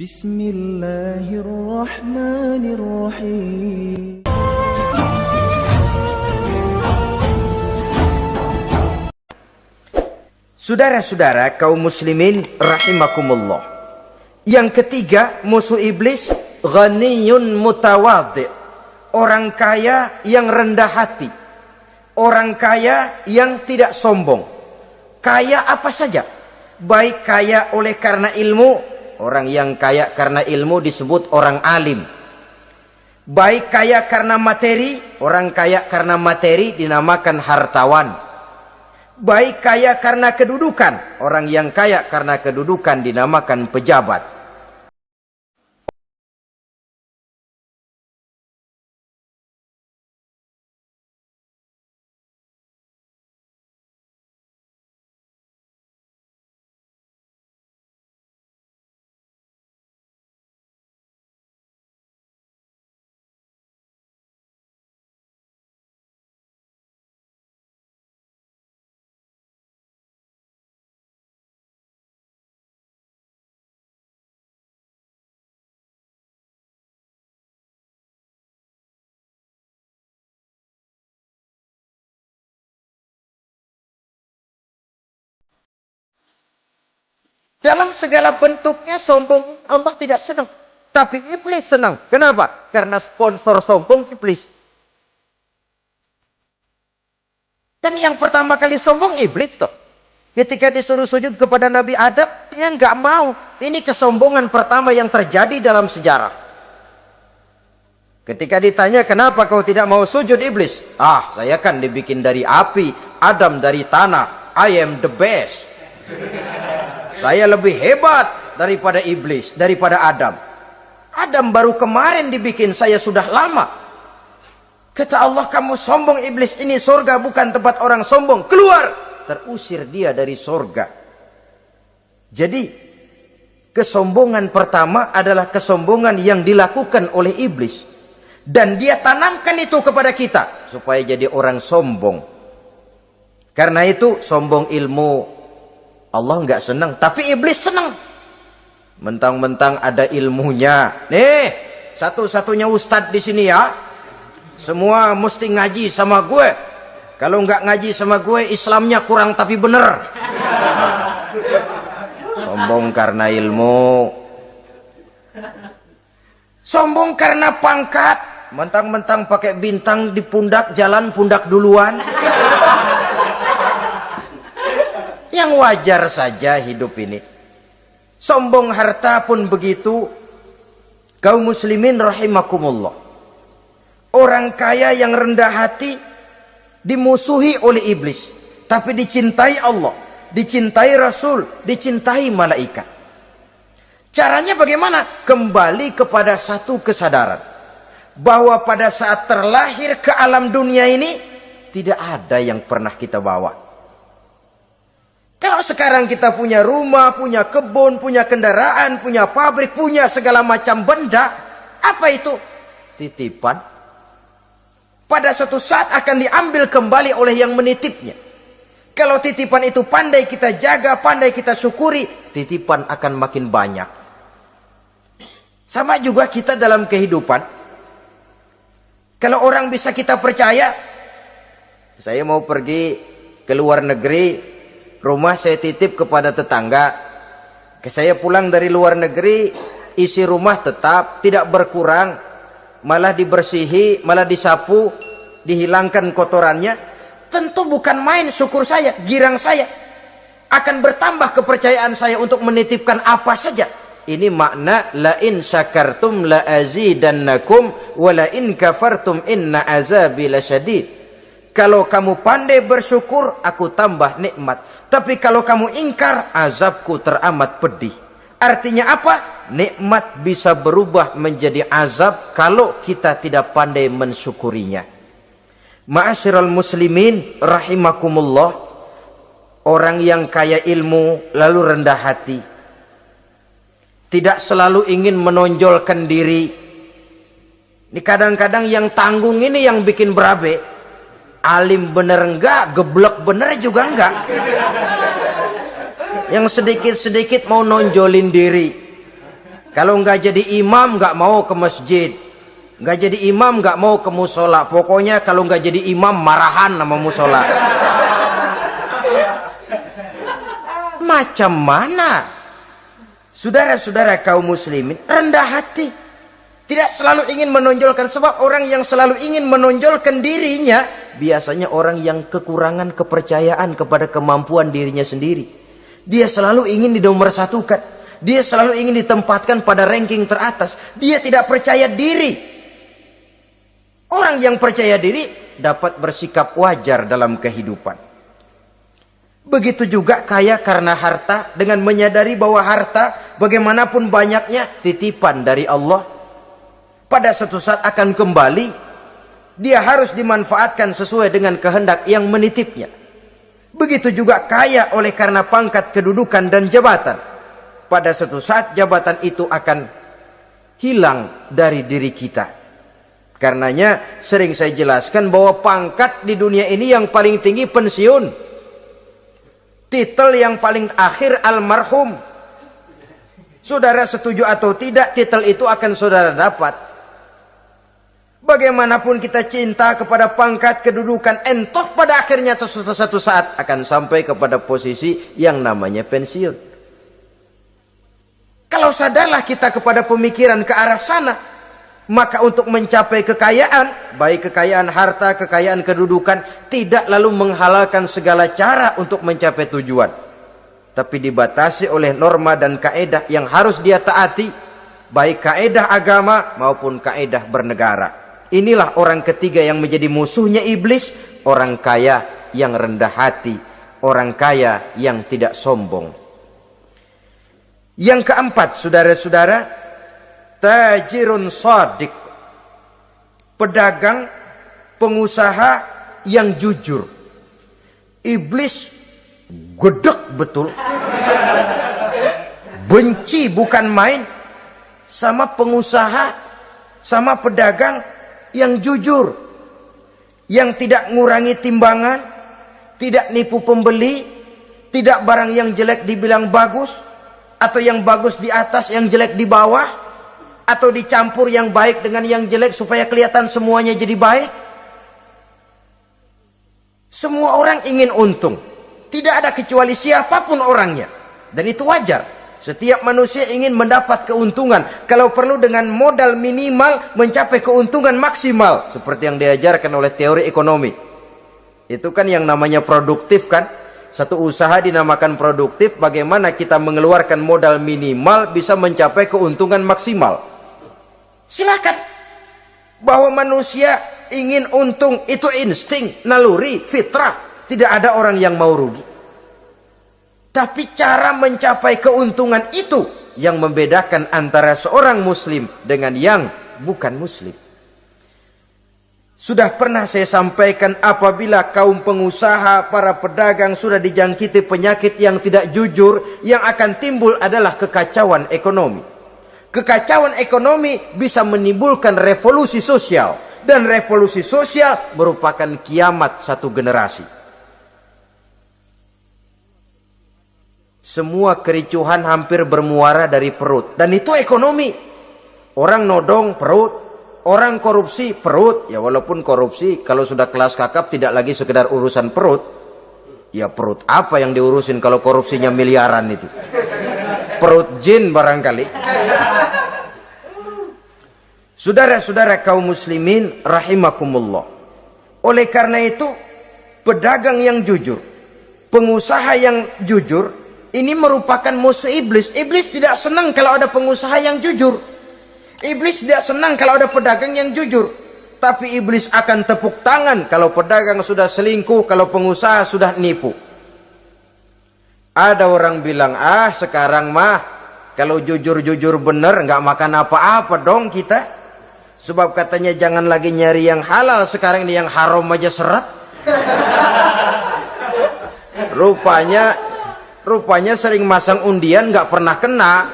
Bismillahirrahmanirrahim. Saudara-saudara kaum muslimin rahimakumullah. Yang ketiga, musuh iblis ghaniyun mutawadhi. Orang kaya yang rendah hati. Orang kaya yang tidak sombong. Kaya apa saja. Baik kaya oleh karena ilmu. Orang yang kaya karena ilmu disebut orang alim. Baik kaya karena materi. Orang kaya karena materi dinamakan hartawan. Baik kaya karena kedudukan. Orang yang kaya karena kedudukan dinamakan pejabat. Dalam segala bentuknya sombong Allah tidak senang. Tapi iblis senang. Kenapa? Karena sponsor sombong iblis. Dan yang pertama kali sombong iblis toh. Ketika disuruh sujud kepada Nabi Adam, dia nggak mau. Ini kesombongan pertama yang terjadi dalam sejarah. Ketika ditanya kenapa kau tidak mau sujud iblis? Ah, saya kan dibikin dari api, Adam dari tanah. I am the best. Saya lebih hebat daripada iblis, daripada Adam. Adam baru kemarin dibikin, saya sudah lama. Kata Allah, kamu sombong iblis, ini surga bukan tempat orang sombong. Keluar! Terusir dia dari surga. Jadi, kesombongan pertama adalah kesombongan yang dilakukan oleh iblis. Dan dia tanamkan itu kepada kita, supaya jadi orang sombong. Karena itu, sombong ilmu Allah nggak senang, tapi iblis senang. Mentang-mentang ada ilmunya. Nih, satu-satunya ustadz di sini ya. Semua mesti ngaji sama gue. Kalau nggak ngaji sama gue, Islamnya kurang tapi bener. Sombong karena ilmu. Sombong karena pangkat. Mentang-mentang pakai bintang di pundak, jalan pundak duluan. Yang wajar saja hidup ini. Sombong harta pun begitu. Kaum muslimin rahimakumullah. Orang kaya yang rendah hati dimusuhi oleh iblis, tapi dicintai Allah, dicintai Rasul, dicintai malaikat. Caranya bagaimana? Kembali kepada satu kesadaran bahwa pada saat terlahir ke alam dunia ini tidak ada yang pernah kita bawa. Kalau sekarang kita punya rumah, punya kebun, punya kendaraan, punya pabrik, punya segala macam benda, apa itu? Titipan. Pada suatu saat akan diambil kembali oleh yang menitipnya. Kalau titipan itu pandai kita jaga, pandai kita syukuri, titipan akan makin banyak. Sama juga kita dalam kehidupan. Kalau orang bisa kita percaya, saya mau pergi ke luar negeri, rumah saya titip kepada tetangga. Saya pulang dari luar negeri, isi rumah tetap tidak berkurang, malah dibersihi, malah disapu, dihilangkan kotorannya. Tentu bukan main syukur saya, girang saya. Akan bertambah kepercayaan saya untuk menitipkan apa saja. Ini makna la in syakartum la azidannakum wa la in kafartum inna azabi lasyadid. Kalau kamu pandai bersyukur, aku tambah nikmat. Tapi kalau kamu ingkar, azabku teramat pedih. Artinya apa? Nikmat bisa berubah menjadi azab kalau kita tidak pandai mensyukurinya. Ma'asyiral muslimin rahimakumullah. Orang yang kaya ilmu lalu rendah hati, tidak selalu ingin menonjolkan diri. Ini kadang-kadang yang tanggung ini yang bikin berabe. Alim bener enggak, geblek bener juga enggak. Yang sedikit-sedikit mau nonjolin diri. Kalau nggak jadi imam nggak mau ke masjid, nggak jadi imam nggak mau ke musola. Pokoknya kalau nggak jadi imam marahan sama musola. Macam mana? Saudara-saudara kaum muslimin, rendah hati. Tidak selalu ingin menonjolkan, sebab orang yang selalu ingin menonjolkan dirinya biasanya orang yang kekurangan kepercayaan kepada kemampuan dirinya sendiri. Dia selalu ingin dinomorsatukan, dia selalu ingin ditempatkan pada ranking teratas. Dia tidak percaya diri. Orang yang percaya diri dapat bersikap wajar dalam kehidupan. Begitu juga kaya karena harta, dengan menyadari bahwa harta bagaimanapun banyaknya titipan dari Allah. Pada suatu saat akan kembali, dia harus dimanfaatkan sesuai dengan kehendak yang menitipnya. Begitu juga kaya oleh karena pangkat, kedudukan, dan jabatan. Pada suatu saat jabatan itu akan hilang dari diri kita. Karenanya sering saya jelaskan bahwa pangkat di dunia ini yang paling tinggi pensiun. Titel yang paling akhir almarhum. Saudara setuju atau tidak, titel itu akan saudara dapat. Bagaimanapun kita cinta kepada pangkat, kedudukan, entah pada akhirnya suatu saat akan sampai kepada posisi yang namanya pensiun. Kalau sadarlah kita kepada pemikiran ke arah sana, maka untuk mencapai kekayaan, baik kekayaan harta, kekayaan kedudukan, tidak lalu menghalalkan segala cara untuk mencapai tujuan, tapi dibatasi oleh norma dan kaedah yang harus dia taati, baik kaedah agama maupun kaedah bernegara. Inilah orang ketiga yang menjadi musuhnya iblis, orang kaya yang rendah hati, orang kaya yang tidak sombong. Yang keempat, saudara-saudara, tajirun shadiq, pedagang, pengusaha yang jujur. Iblis gedek betul, benci bukan main sama pengusaha, sama pedagang yang jujur, yang tidak ngurangi timbangan, tidak nipu pembeli, tidak barang yang jelek dibilang bagus, atau yang bagus di atas yang jelek di bawah, atau dicampur yang baik dengan yang jelek supaya kelihatan semuanya jadi baik. Semua orang ingin untung, tidak ada kecuali siapapun orangnya, dan itu wajar. Setiap manusia ingin mendapat keuntungan, kalau perlu dengan modal minimal mencapai keuntungan maksimal, seperti yang diajarkan oleh teori ekonomi. Itu kan yang namanya produktif kan? Satu usaha dinamakan produktif, bagaimana kita mengeluarkan modal minimal bisa mencapai keuntungan maksimal. Silakan. Bahwa manusia ingin untung itu insting, naluri, fitrah. Tidak ada orang yang mau rugi. Tapi cara mencapai keuntungan itu yang membedakan antara seorang muslim dengan yang bukan muslim. Sudah pernah saya sampaikan, apabila kaum pengusaha, para pedagang sudah dijangkiti penyakit yang tidak jujur, yang akan timbul adalah kekacauan ekonomi. Kekacauan ekonomi bisa menimbulkan revolusi sosial, dan revolusi sosial merupakan kiamat satu generasi. Semua kericuhan hampir bermuara dari perut, dan itu ekonomi. Orang nodong perut, orang korupsi perut. Ya walaupun korupsi kalau sudah kelas kakap tidak lagi sekedar urusan perut. Ya perut apa yang diurusin kalau korupsinya miliaran itu? Perut jin barangkali. Saudara-saudara kaum muslimin rahimakumullah. Oleh karena itu, pedagang yang jujur, pengusaha yang jujur, ini merupakan musuh iblis. Iblis tidak senang kalau ada pengusaha yang jujur. Iblis tidak senang kalau ada pedagang yang jujur. Tapi iblis akan tepuk tangan kalau pedagang sudah selingkuh, kalau pengusaha sudah nipu. Ada orang bilang, sekarang mah kalau jujur-jujur bener nggak makan apa-apa dong kita. Sebab katanya jangan lagi nyari yang halal, sekarang ini yang haram aja seret. Rupanya sering masang undian nggak pernah kena.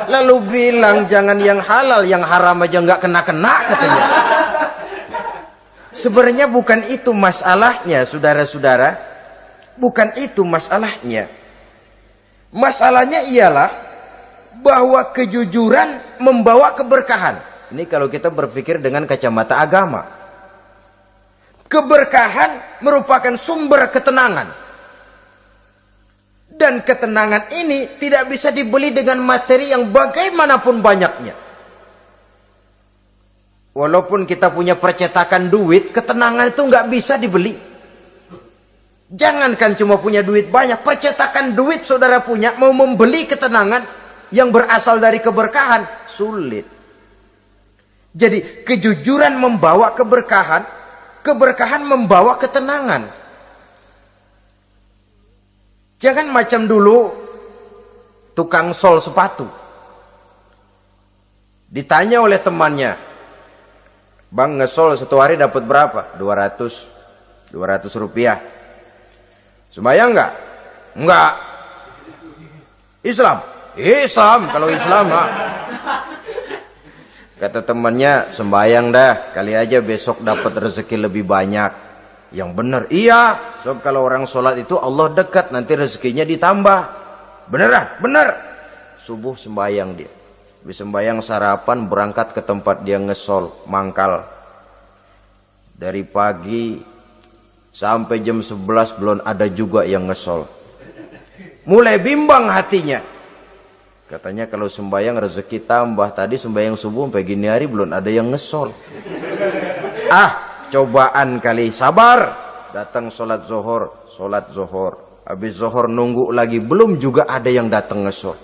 Lalu bilang jangan yang halal, yang haram aja nggak kena-kena katanya. Sebenarnya bukan itu masalahnya, saudara-saudara. Bukan itu masalahnya. Masalahnya ialah bahwa kejujuran membawa keberkahan. Ini kalau kita berpikir dengan kacamata agama. Keberkahan merupakan sumber ketenangan. Dan ketenangan ini tidak bisa dibeli dengan materi yang bagaimanapun banyaknya. Walaupun kita punya percetakan duit, ketenangan itu nggak bisa dibeli. Jangankan cuma punya duit banyak, percetakan duit saudara punya, mau membeli ketenangan yang berasal dari keberkahan, sulit. Jadi kejujuran membawa keberkahan, keberkahan membawa ketenangan. Jangan macam dulu tukang sol sepatu. Ditanya oleh temannya, "Bang, ngesol satu hari dapat berapa?" 200 rupiah. Sembayang enggak? Enggak. Islam? Islam, kalau Islam mah. Kata temannya, "Sembayang dah, kali aja besok dapat rezeki lebih banyak." Yang benar, iya. Sebab kalau orang sholat itu Allah dekat, nanti rezekinya ditambah. Beneran? Bener. Subuh sembayang dia. Habis sembayang sarapan, berangkat ke tempat dia ngesol, mangkal. Dari pagi sampai jam 11 belum ada juga yang ngesol. Mulai bimbang hatinya. Katanya kalau sembayang rezeki tambah. Tadi sembayang subuh sampai gini hari belum ada yang ngesol. Cobaan kali, sabar. Datang sholat zohor. Habis zohor nunggu lagi, belum juga ada yang datang ngesol.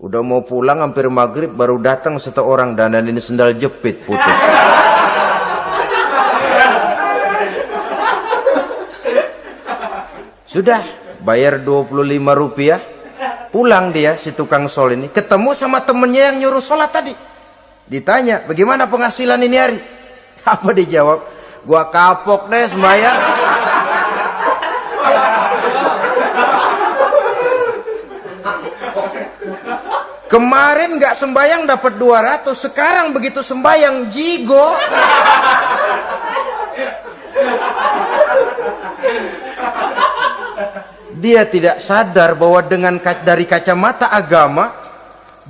Udah mau pulang hampir maghrib, baru datang satu orang dandanin sendal jepit putus. Sudah bayar 25 rupiah, pulang dia si tukang sol ini, ketemu sama temennya yang nyuruh sholat tadi. Ditanya, "Bagaimana penghasilan ini hari?" Apa dijawab? "Gua kapok deh sembahyang." Kemarin nggak sembahyang dapat 200, sekarang begitu sembahyang jigo. Dia tidak sadar bahwa dengan dari kacamata agama,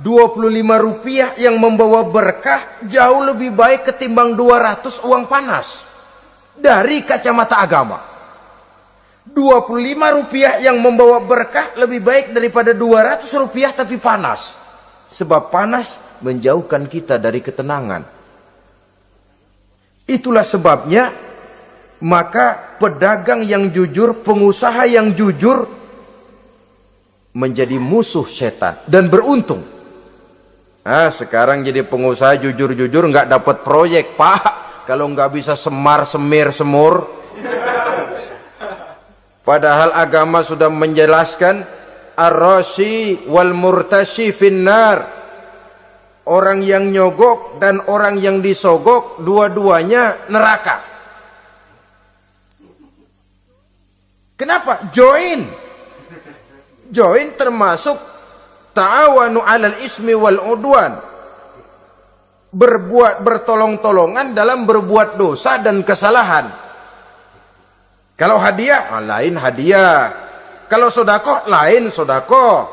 25 rupiah yang membawa berkah jauh lebih baik ketimbang 200 uang panas. Dari kacamata agama, 25 rupiah yang membawa berkah lebih baik daripada 200 rupiah tapi panas. Sebab panas menjauhkan kita dari ketenangan. Itulah sebabnya maka pedagang yang jujur, pengusaha yang jujur menjadi musuh setan dan beruntung. Sekarang jadi pengusaha jujur-jujur nggak dapat proyek, Pak. Kalau nggak bisa semur. Padahal agama sudah menjelaskan ar-rashi wal murtashi finnar. Orang yang nyogok dan orang yang disogok dua-duanya neraka. Kenapa? Join termasuk ta'awanu 'alal ismi wal udwan. Bertolong-tolongan dalam berbuat dosa dan kesalahan. Kalau hadiah, lain hadiah. Kalau sedekah, lain sedekah.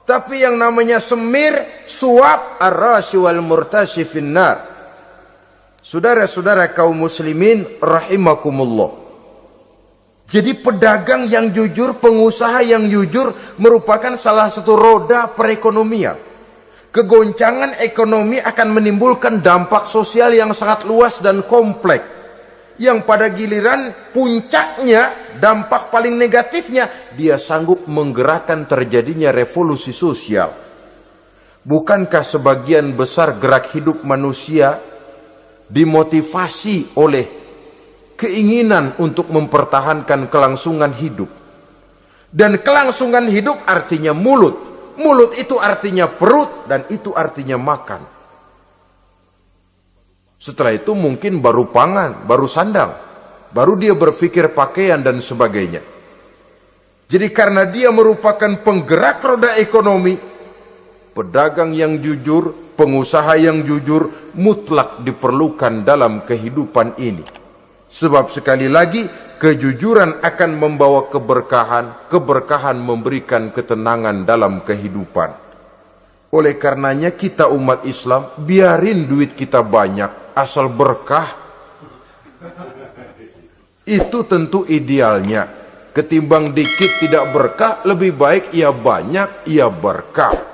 Tapi yang namanya semir, suap, ar-rashi wal murtashi finnar. Saudara-saudara kaum muslimin rahimakumullah. Jadi pedagang yang jujur, pengusaha yang jujur merupakan salah satu roda perekonomian. Kegoncangan ekonomi akan menimbulkan dampak sosial yang sangat luas dan kompleks. Yang pada giliran puncaknya, dampak paling negatifnya, dia sanggup menggerakkan terjadinya revolusi sosial. Bukankah sebagian besar gerak hidup manusia dimotivasi oleh keinginan untuk mempertahankan kelangsungan hidup? Dan kelangsungan hidup artinya mulut. Mulut itu artinya perut, dan itu artinya makan. Setelah itu mungkin baru pangan, baru sandang, baru dia berpikir pakaian dan sebagainya. Jadi karena dia merupakan penggerak roda ekonomi, pedagang yang jujur, pengusaha yang jujur mutlak diperlukan dalam kehidupan ini. Sebab sekali lagi, kejujuran akan membawa keberkahan, keberkahan memberikan ketenangan dalam kehidupan. Oleh karenanya kita umat Islam, biarin duit kita banyak, asal berkah. Itu tentu idealnya. Ketimbang dikit tidak berkah, lebih baik ia banyak, ia berkah.